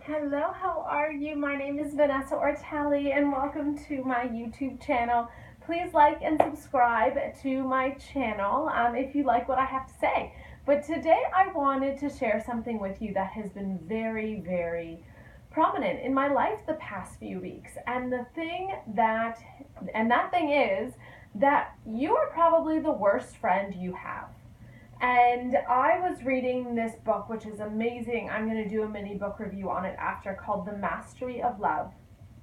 Hello, how are you? My name is Vanessa Ortelli and welcome to my YouTube channel. Please like and subscribe to my channel if you like what I have to say. But today I wanted to share something with you that has been very prominent in my life the past few weeks. And that thing is that you are probably the worst friend you have. And I was reading this book, which is amazing. I'm going to do a mini book review on it after, called The Mastery of Love.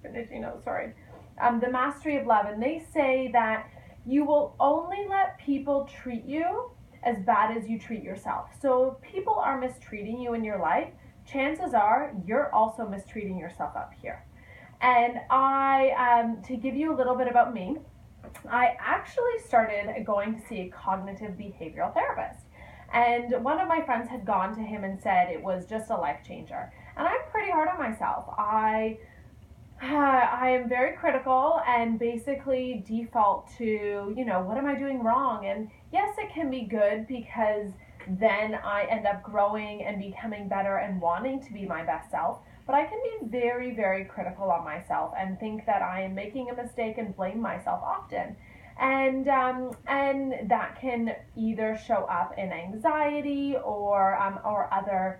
The Mastery of Love. And they say that you will only let people treat you as bad as you treat yourself. So if people are mistreating you in your life, chances are you're also mistreating yourself up here. And to give you a little bit about me, I actually started going to see a cognitive behavioral therapist. And one of my friends had gone to him and said it was just a life changer. And I'm pretty hard on myself. I am very critical and basically default to, what am I doing wrong? And yes, it can be good because then I end up growing and becoming better and wanting to be my best self. But I can be very critical on myself and think that I am making a mistake and blame myself often. And that can either show up in anxiety or other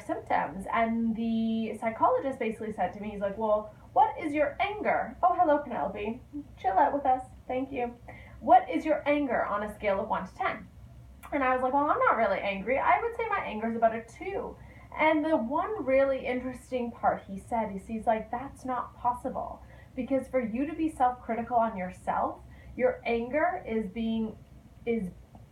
symptoms. And the psychologist basically said to me, he's like, well, what is your anger? Oh, hello, Penelope. Chill out with us. Thank you. What is your anger on a scale of 1 to 10? And I was like, well, I'm not really angry. I would say my anger is about a 2. And the one really interesting part he said is, he's like, that's not possible. Because for you to be self-critical on yourself, your anger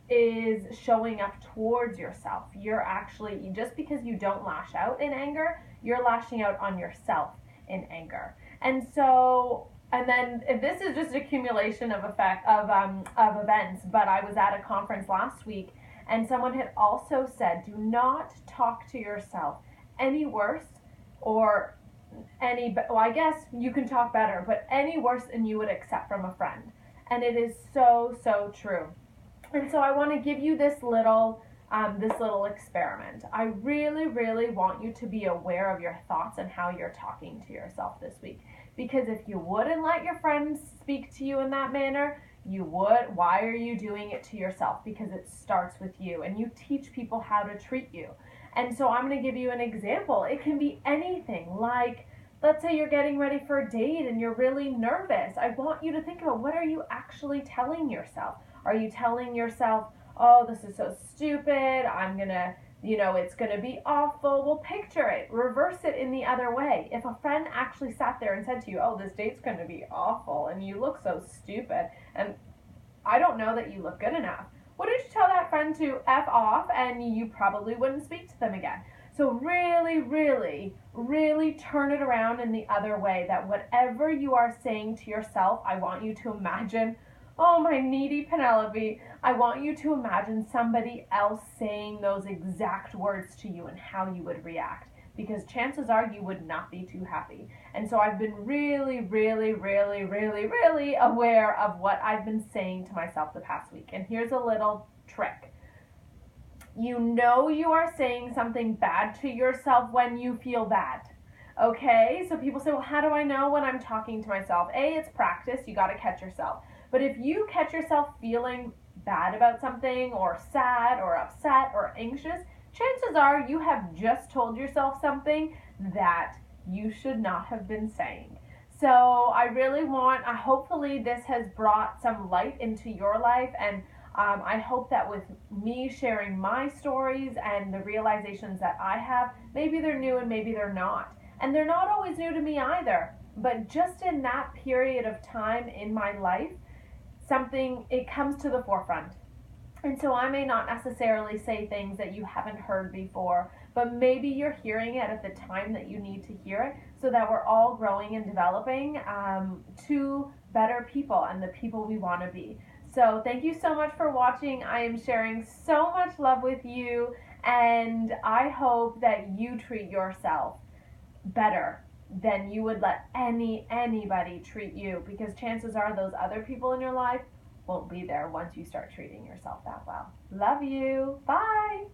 is showing up towards yourself. You're actually, just because you don't lash out in anger, you're lashing out on yourself in anger. And so, and then this is just accumulation of events. But I was at a conference last week, and someone had also said, do not talk to yourself any worse or well, I guess you can talk better, but any worse than you would accept from a friend. And it is so true. And so I want to give you this little experiment. I really want you to be aware of your thoughts and how you're talking to yourself this week. Because if you wouldn't let your friends speak to you in that manner, you would. Why are you doing it to yourself? Because it starts with you, and you teach people how to treat you. And so I'm going to give you an example. It can be anything, like, let's say you're getting ready for a date and you're really nervous. I want you to think about, what are you actually telling yourself? Are you telling yourself, oh, this is so stupid, it's gonna be awful? Well, picture it, reverse it in the other way. If a friend actually sat there and said to you, oh, this date's gonna be awful and you look so stupid and I don't know that you look good enough, wouldn't you tell that friend to F off, and you probably wouldn't speak to them again? So really turn it around in the other way, that whatever you are saying to yourself, I want you to imagine, oh, my needy Penelope, I want you to imagine somebody else saying those exact words to you and how you would react. Because chances are you would not be too happy. And so I've been really aware of what I've been saying to myself the past week. And here's a little trick. You know you are saying something bad to yourself when you feel bad. Okay? So people say, well, how do I know when I'm talking to myself? It's practice. You got to catch yourself. But if you catch yourself feeling bad about something, or sad or upset or anxious, chances are you have just told yourself something that you should not have been saying. So I really hopefully this has brought some light into your life, and I hope that with me sharing my stories and the realizations that I have, maybe they're new and maybe they're not. And they're not always new to me either, but just in that period of time in my life, it comes to the forefront. And so I may not necessarily say things that you haven't heard before, but maybe you're hearing it at the time that you need to hear it, so that we're all growing and developing to better people and the people we want to be. So thank you so much for watching. I am sharing so much love with you, and I hope that you treat yourself better than you would let anybody treat you, because chances are those other people in your life won't be there once you start treating yourself that well. Love you. Bye.